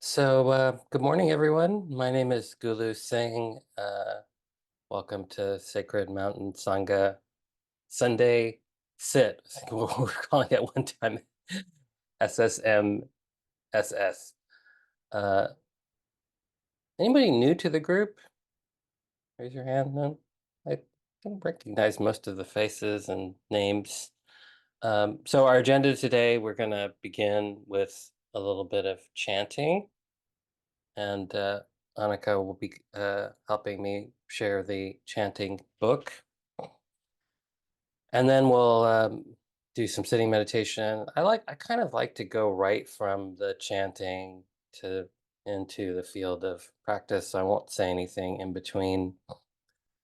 Good morning, everyone. My name is Gullu Singh. Welcome to Sacred Mountain Sangha Sunday Sit. I think we were calling it one time SSMSS. Uh, Anybody new to the group? Raise your hand. No, I can recognize most of the faces and names. So our agenda today, we're going to begin with a little bit of chanting. And Annika will be helping me share the chanting book. And then we'll do some sitting meditation. I kind of like to go right from the chanting to into the field of practice. So I won't say anything in between.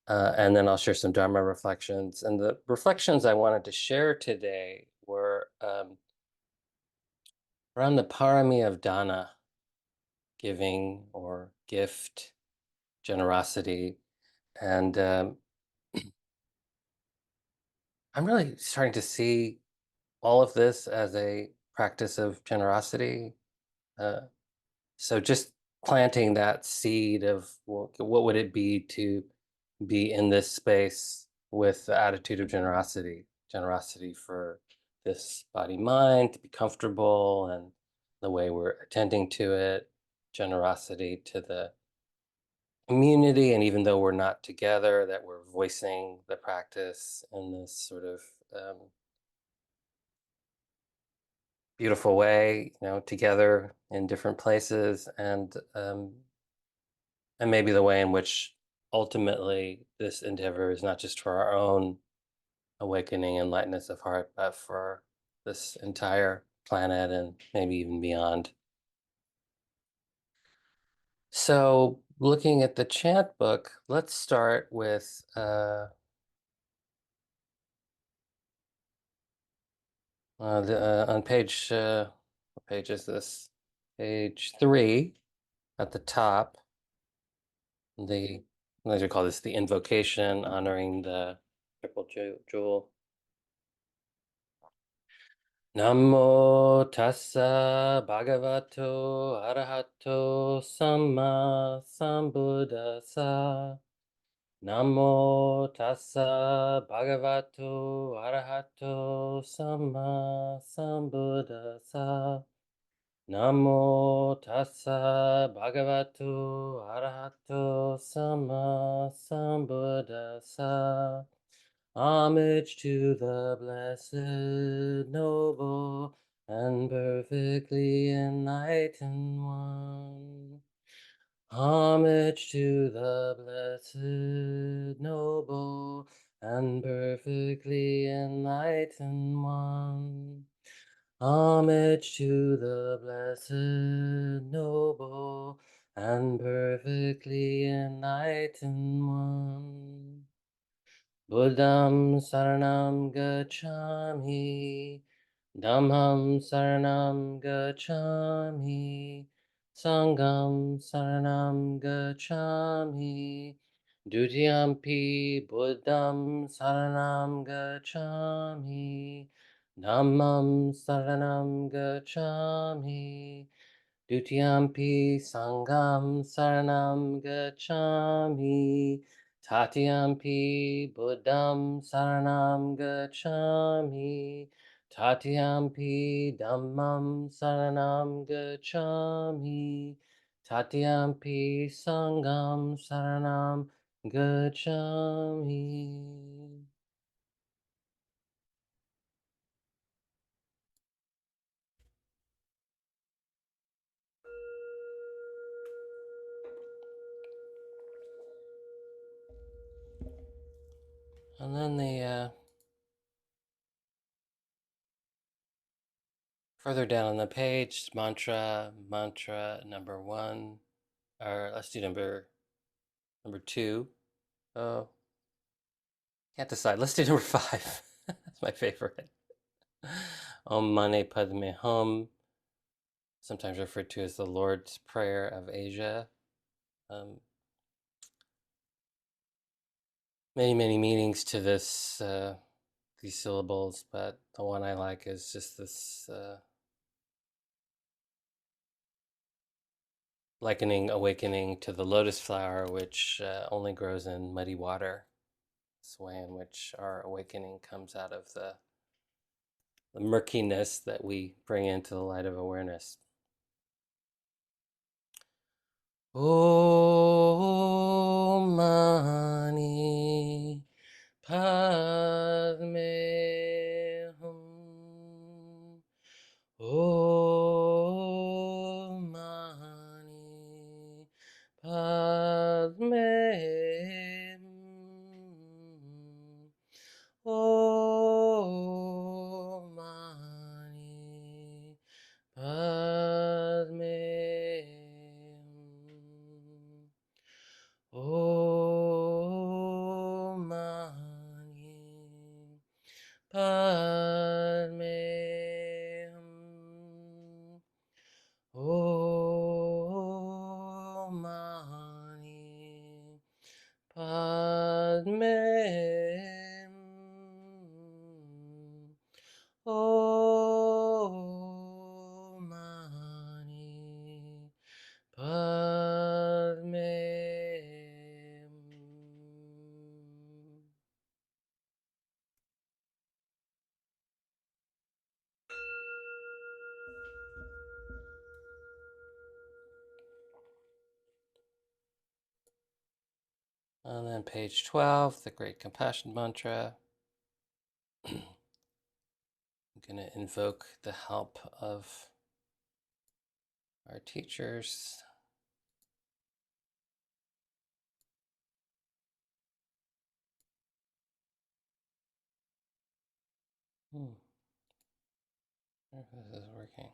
And then I'll share some Dharma reflections. And the reflections I wanted to share today were around the parami of dana, giving or gift, generosity. And I'm really starting to see all of this as a practice of generosity. Uh, so just planting that seed of what would it be to be in this space with the attitude of generosity for this body mind to be comfortable and the way we're attending to it, generosity to the community, and even though we're not together, that we're voicing the practice in this sort of beautiful way, together in different places, and maybe the way in which ultimately this endeavor is not just for our own awakening and lightness of heart, but for this entire planet and maybe even beyond. So, looking at the chant book, let's start with on page. What page is this? Page 3 at the top. The As we call this, the invocation honoring the triple jewel. Namo tassa bhagavato arahato samma sambuddhassa. Namo tassa bhagavato arahato samma sambuddhassa. Namo tassa bhagavato arahato samma sambuddhassa. Homage to the blessed, noble, and perfectly enlightened one. Homage to the blessed, noble, and perfectly enlightened one. Homage to the blessed, noble, and perfectly enlightened one. Buddham saranam gacchami, Dhammam saranam gacchami, Sangham saranam gacchami, Dutiyampi Buddham saranam gacchami, Dhammam saranam gacchami, Dutiyampi Sangham saranam gacchami, Tatiyampi Buddham saranam gacchami, Tatiyampi Dhammam saranam gacchami, Tatiyampi Sangham saranam gacchami. And then the further down on the page, mantra number 1, or let's do number 2. Oh, can't decide. Let's do number 5. That's my favorite. Om Mani Padme Hum, sometimes referred to as the Lord's Prayer of Asia. Um, many meanings to these syllables, but the one I like is just this likening awakening to the lotus flower, which only grows in muddy water. This way in which our awakening comes out of the murkiness that we bring into the light of awareness. Om Mani Padme Hum. Om Mani Padme Hum. Om Mani Padme Hum. Om Mani Padme Hum. Om Mani Padme Hum. Om Mani Padme Hum. And then page 12, the Great Compassion Mantra. I'm going to invoke the help of our teachers. I wonder if this is working.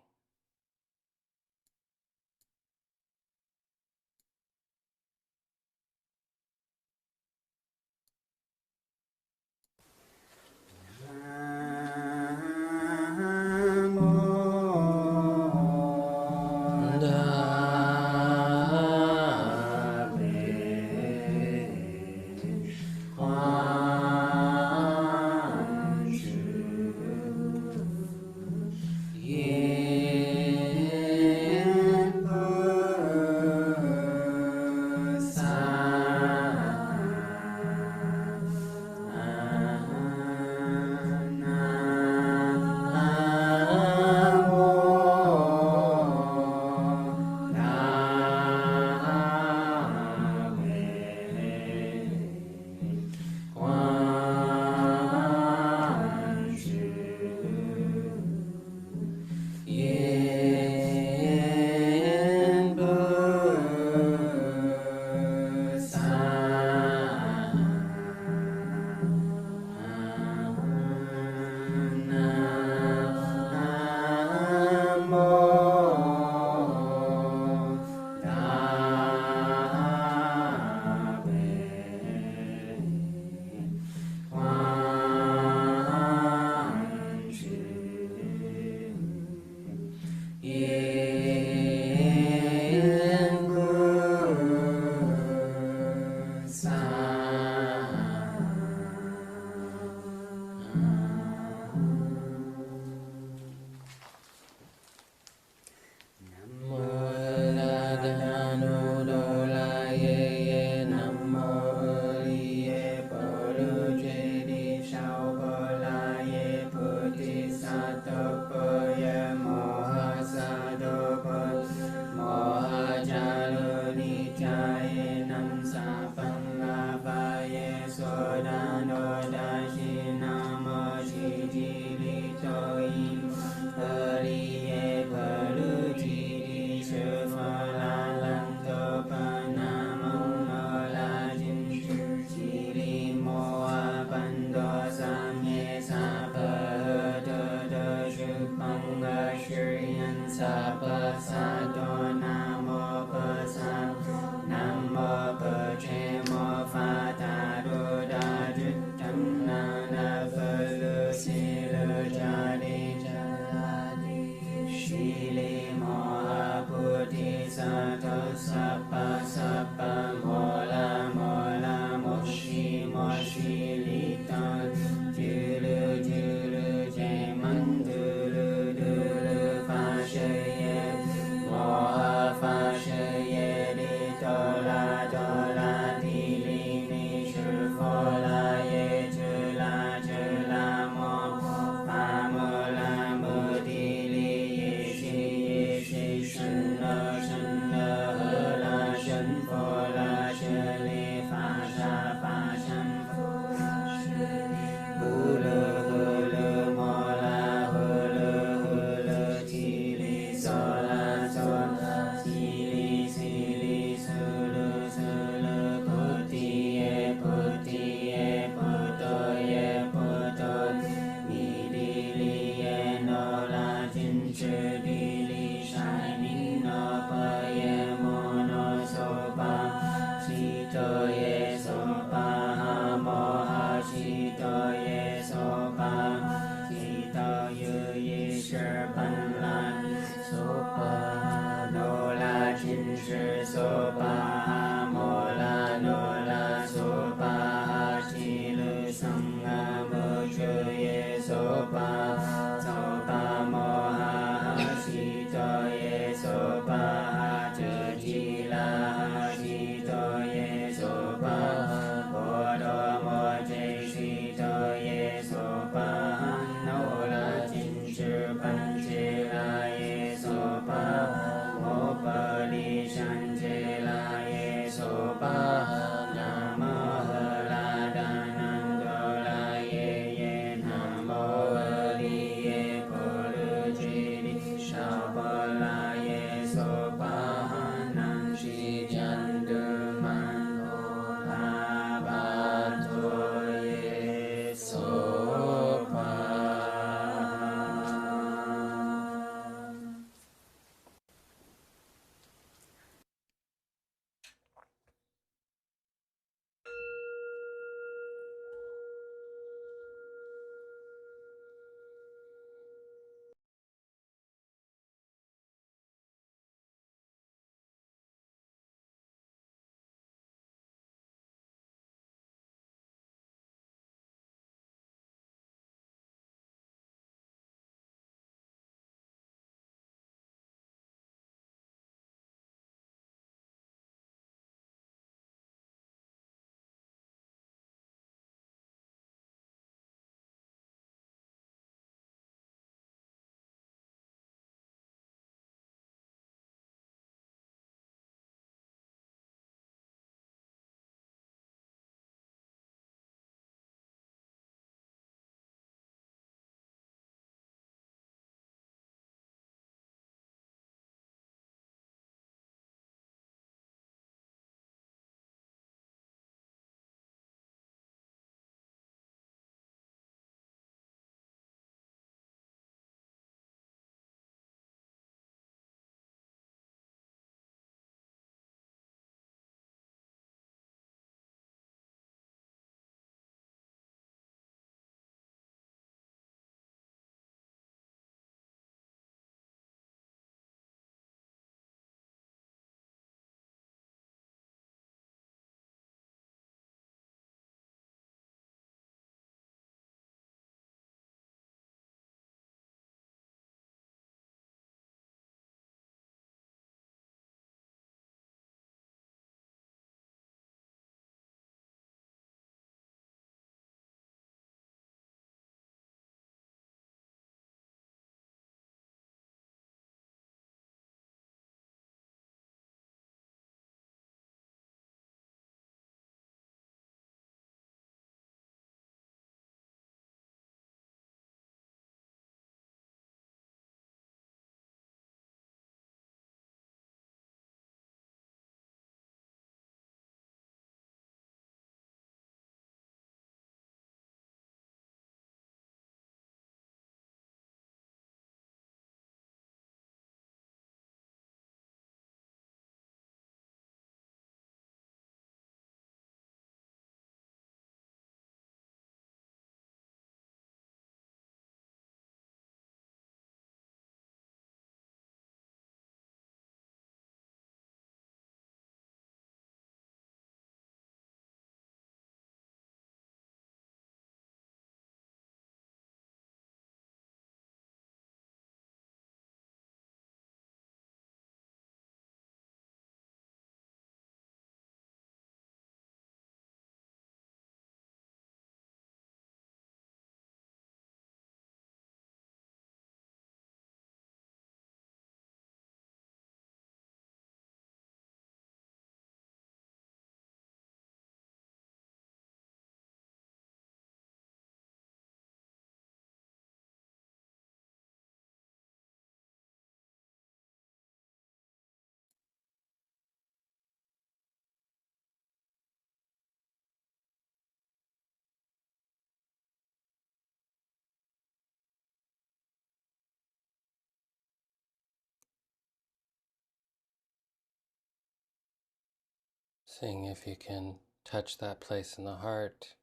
Seeing if you can touch that place in the heart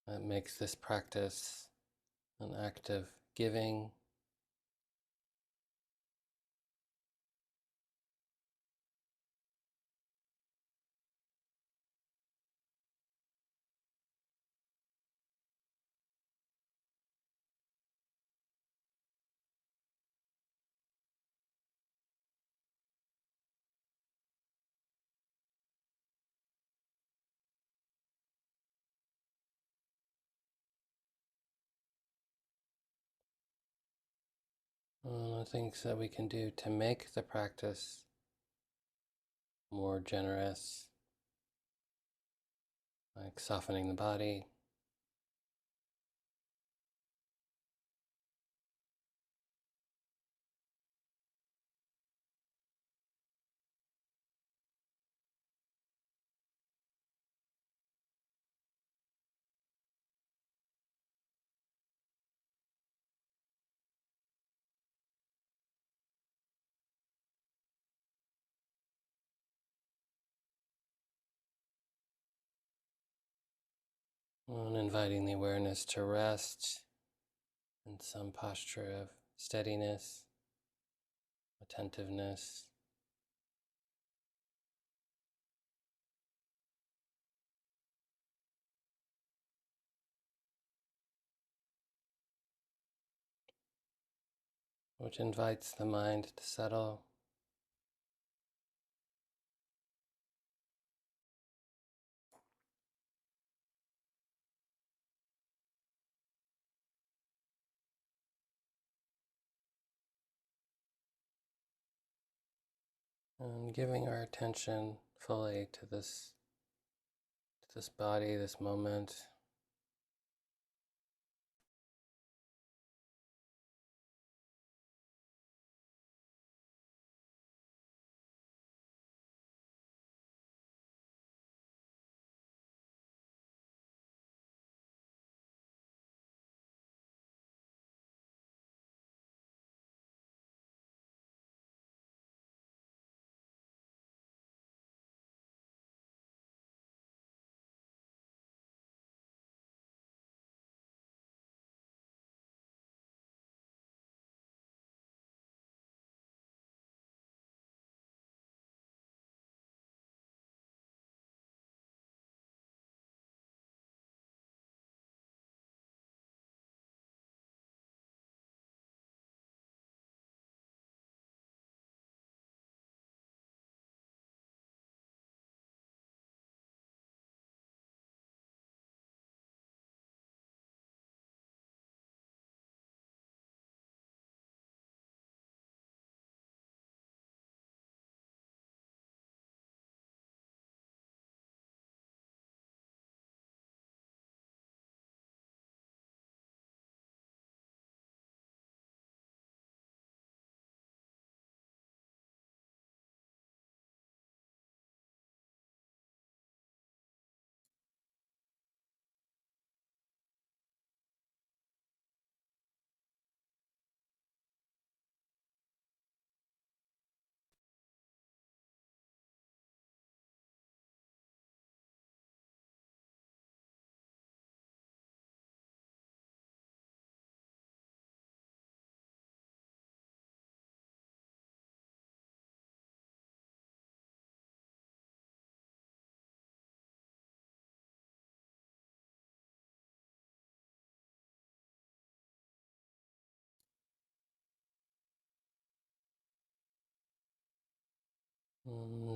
that makes this practice an act of giving. One of the things that we can do to make the practice more generous, like softening the body, and inviting the awareness to rest in some posture of steadiness, attentiveness. Which invites the mind to settle. And giving our attention fully to this body, this moment.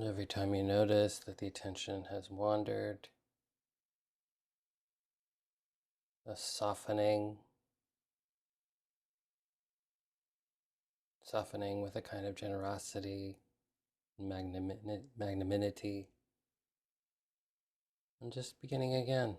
Every time you notice that the attention has wandered, a softening with a kind of generosity, magnanimity, and just beginning again.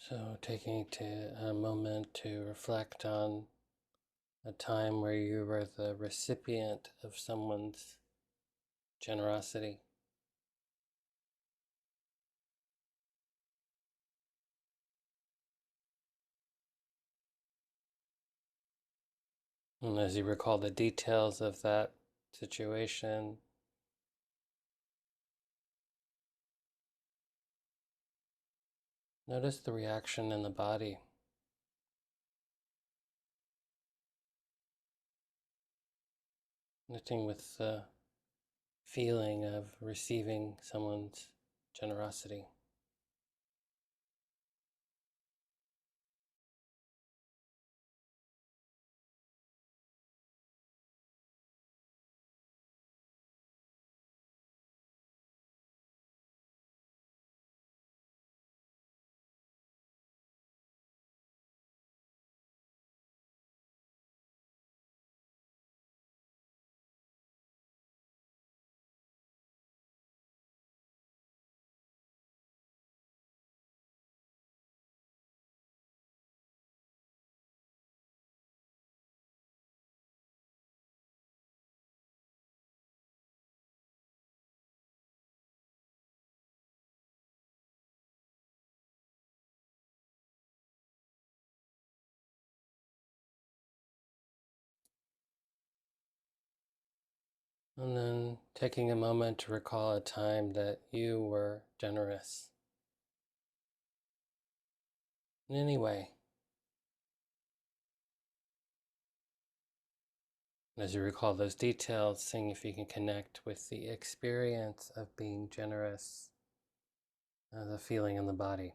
So, taking a moment to reflect on a time where you were the recipient of someone's generosity. And as you recall the details of that situation, notice the reaction in the body, knitting with the feeling of receiving someone's generosity. And then taking a moment to recall a time that you were generous in any way. As you recall those details, seeing if you can connect with the experience of being generous, the feeling in the body.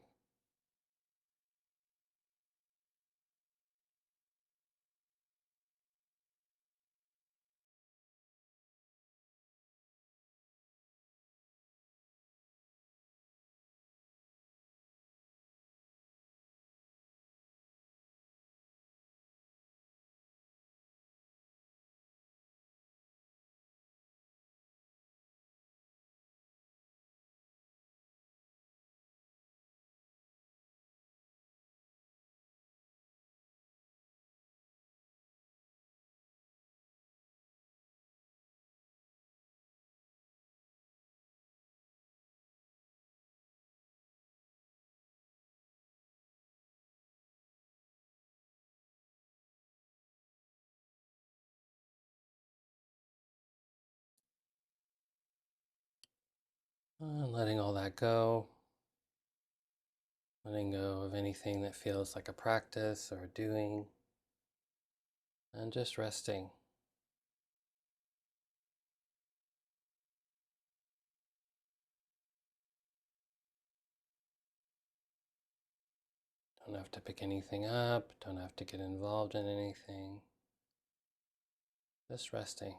And letting all that go, letting go of anything that feels like a practice or a doing, and just resting. Don't have to pick anything up, don't have to get involved in anything, just resting.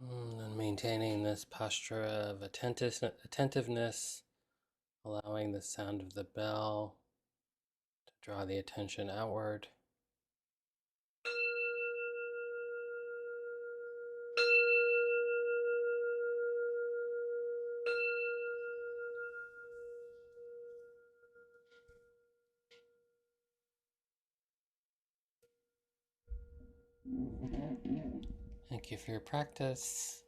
And maintaining this posture of attentiveness, allowing the sound of the bell to draw the attention outward. Thank you for your practice.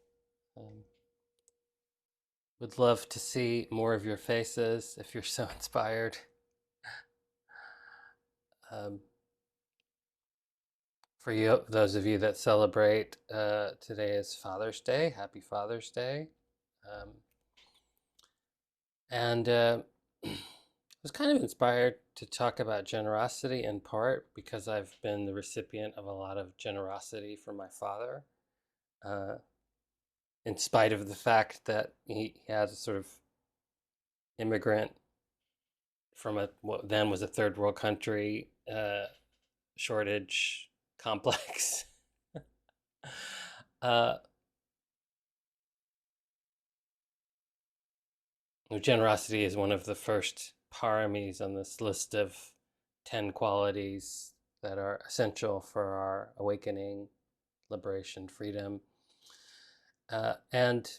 Would love to see more of your faces if you're so inspired. Um, for you, those of you that celebrate, today is Father's Day. Happy Father's Day. Um, and I was kind of inspired to talk about generosity in part because I've been the recipient of a lot of generosity from my father, uh, in spite of the fact that he had a sort of immigrant from what then was a third world country, shortage complex. uh, Generosity is one of the first paramis on this list of 10 qualities that are essential for our awakening, liberation, freedom. And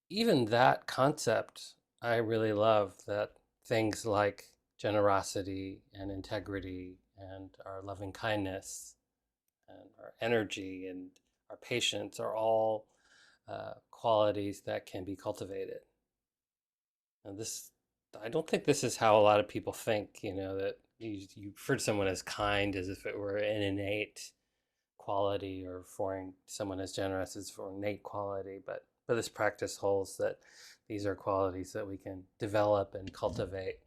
even that concept, I really love that things like generosity and integrity and our loving kindness and our energy and our patience are all qualities that can be cultivated. And this, I don't think this is how a lot of people think, that you refer to someone as kind as if it were an innate quality, or referring to someone as generous as for innate quality. But this practice holds that these are qualities that we can develop and cultivate.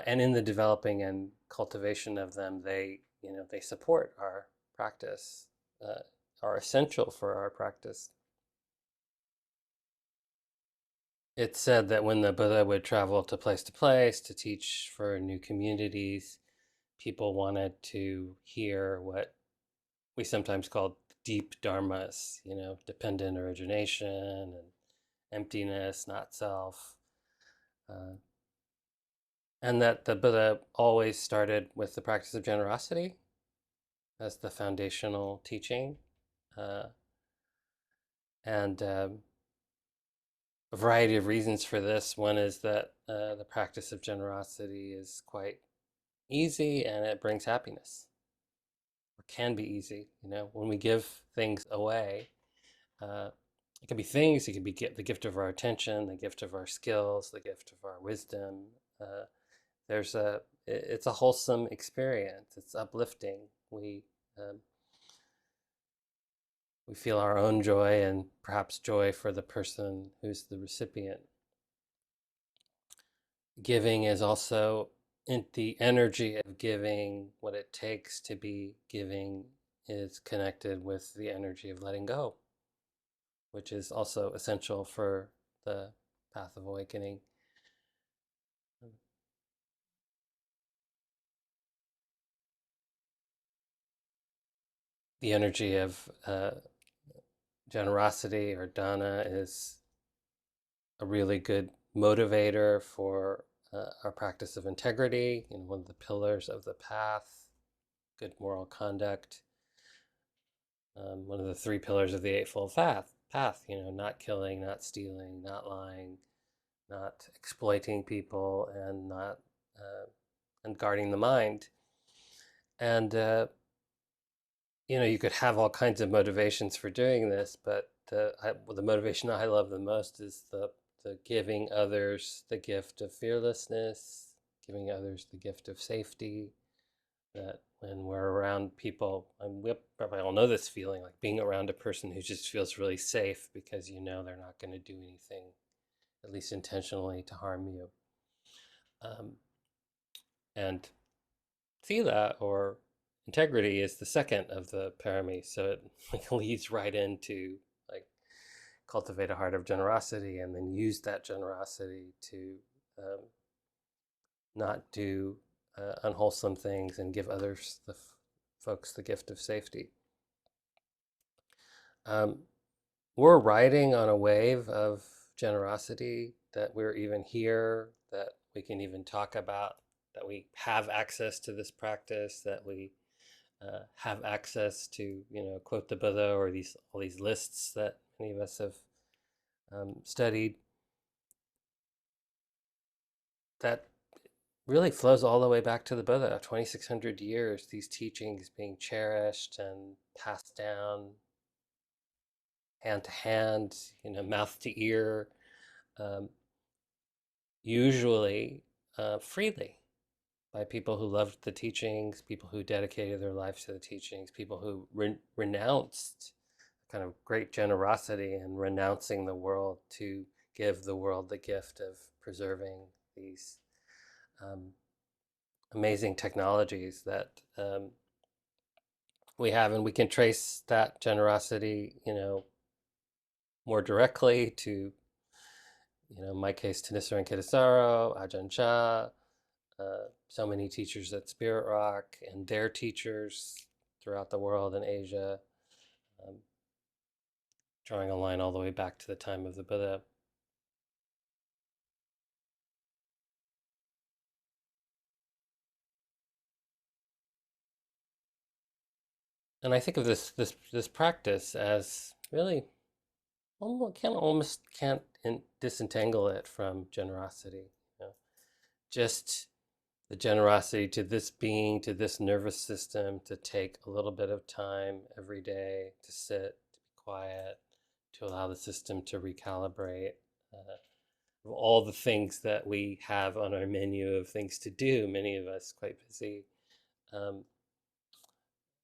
And in the developing and cultivation of them, they support our practice, are essential for our practice. It's said that when the Buddha would travel to place to teach for new communities, people wanted to hear what we sometimes call deep dharmas, dependent origination and emptiness, not self. Uh, and that the Buddha always started with the practice of generosity as the foundational teaching. Uh, and A variety of reasons for this. One is that the practice of generosity is quite easy and it brings happiness, or can be easy. When we give things away, uh, it can be things, it can be the gift of our attention, the gift of our skills, the gift of our wisdom. Uh, it's a wholesome experience. It's uplifting. Um, we feel our own joy and perhaps joy for the person who's the recipient. Giving is also in the energy of giving, what it takes to be giving is connected with the energy of letting go, which is also essential for the path of awakening. The energy of generosity or dana is a really good motivator for our practice of integrity, one of the pillars of the path, good moral conduct, one of the three pillars of the Eightfold Path, not killing, not stealing, not lying, not exploiting people, and not and guarding the mind. And you could have all kinds of motivations for doing this, but the motivation I love the most is the giving others the gift of fearlessness, giving others the gift of safety. That when we're around people, and we probably all know this feeling, like being around a person who just feels really safe because they're not going to do anything, at least intentionally, to harm you. Um, and Sila, or integrity, is the second of the paramis, so it like leads right into like cultivate a heart of generosity, and then use that generosity to um, not do unwholesome things and give others, the folks, the gift of safety. Um, we're riding on a wave of generosity, that we're even here, that we can even talk about, that we have access to this practice, that we have access to, quote the Buddha, or all these lists that many of us have studied. That really flows all the way back to the Buddha. 2,600 years, these teachings being cherished and passed down hand to hand, mouth to ear, um, usually freely, by people who loved the teachings, people who dedicated their lives to the teachings, people who renounced kind of great generosity and renouncing the world to give the world the gift of preserving these um, amazing technologies that we have. And we can trace that generosity, more directly to, in my case, to Nichiren Kittisaro, Ajahn Chah, so many teachers at Spirit Rock and their teachers throughout the world in Asia, um, drawing a line all the way back to the time of the Buddha. And I think of this practice as really almost can't disentangle it from generosity. You know? Just the generosity to this being, to this nervous system, to take a little bit of time every day to sit, to be quiet, to allow the system to recalibrate. Of all the things that we have on our menu of things to do, many of us quite busy. Um,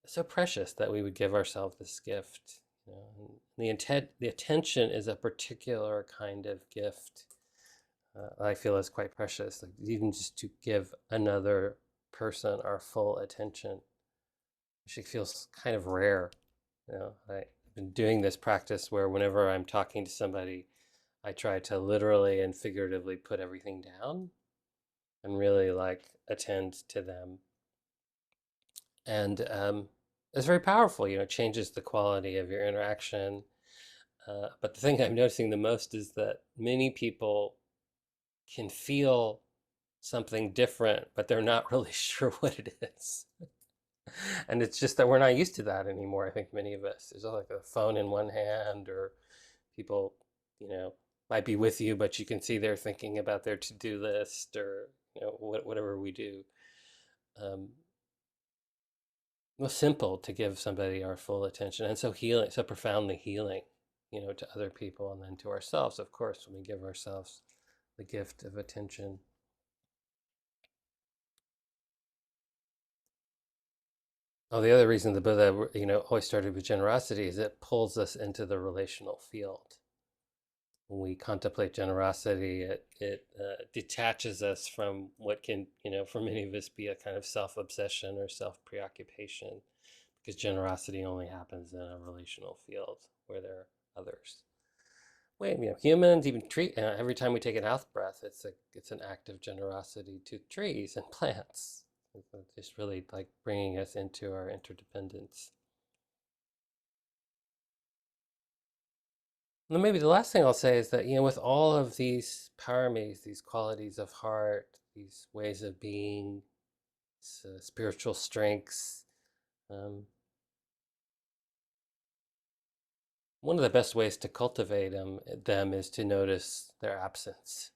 so precious that we would give ourselves this gift. You know, and the attention is a particular kind of gift. I feel is quite precious. Like even just to give another person our full attention, actually feels kind of rare. You know, I've been doing this practice where whenever I'm talking to somebody, I try to literally and figuratively put everything down and really like attend to them. And it's very powerful. You know, it changes the quality of your interaction. But the thing I'm noticing the most is that many people can feel something different, but they're not really sure what it is. And it's just that we're not used to that anymore. I think many of us. There's like a phone in one hand, or people, you know, might be with you, but you can see they're thinking about their to-do list, or whatever we do. Um, Most simple to give somebody our full attention, and so healing, so profoundly healing, to other people and then to ourselves, of course, when we give ourselves the gift of attention. Oh, the other reason the Buddha, always started with generosity is it pulls us into the relational field. When we contemplate generosity, it detaches us from what can, for many of us, be a kind of self-obsession or self-preoccupation, because generosity only happens in a relational field where there are others. Wait, humans even treat every time we take an out breath, it's an act of generosity to trees and plants. It's just really like bringing us into our interdependence. And then maybe the last thing I'll say is that, with all of these paramis, these qualities of heart, these ways of being, spiritual strengths, um, one of the best ways to cultivate them is to notice their absence.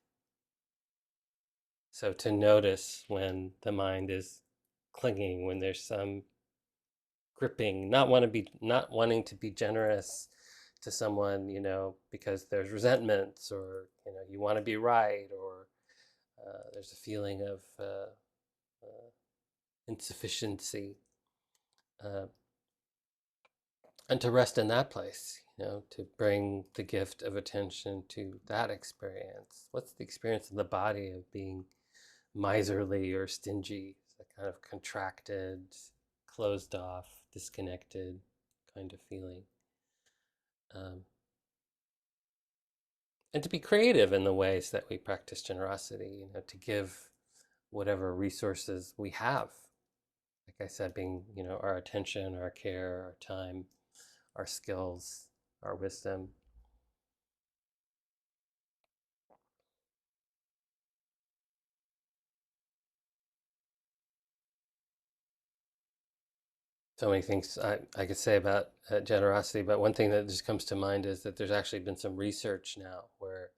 So to notice when the mind is clinging, when there's some gripping, not wanting to be generous to someone, because there's resentments, or you want to be right, or there's a feeling of insufficiency, uh, and to rest in that place, to bring the gift of attention to that experience. What's the experience in the body of being miserly or stingy? It's a kind of contracted, closed off, disconnected kind of feeling. Um, and to be creative in the ways that we practice generosity, to give whatever resources we have. Like I said, being, our attention, our care, our time, our skills, our wisdom. So many things I could say about generosity, but one thing that just comes to mind is that there's actually been some research now where,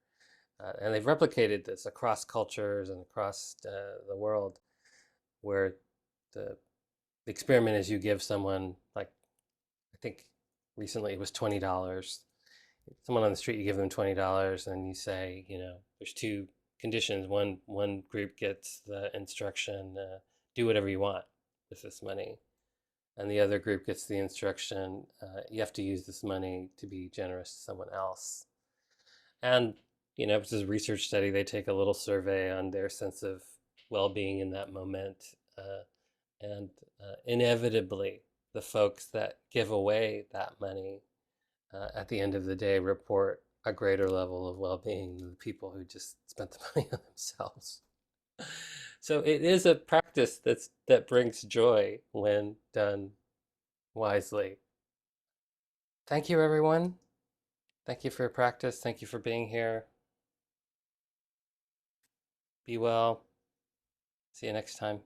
and they've replicated this across cultures and across the world, where the, the experiment is you give someone, like, I think recently it was $20. Someone on the street, you give them $20, and you say, there's two conditions. One group gets the instruction, do whatever you want with this money, and the other group gets the instruction, you have to use this money to be generous to someone else. And this is a research study. They take a little survey on their sense of well-being in that moment, and inevitably, the folks that give away that money at the end of the day report a greater level of well-being than the people who just spent the money on themselves. So it is a practice that brings joy when done wisely. Thank you, everyone. Thank you for your practice. Thank you for being here. Be well. See you next time.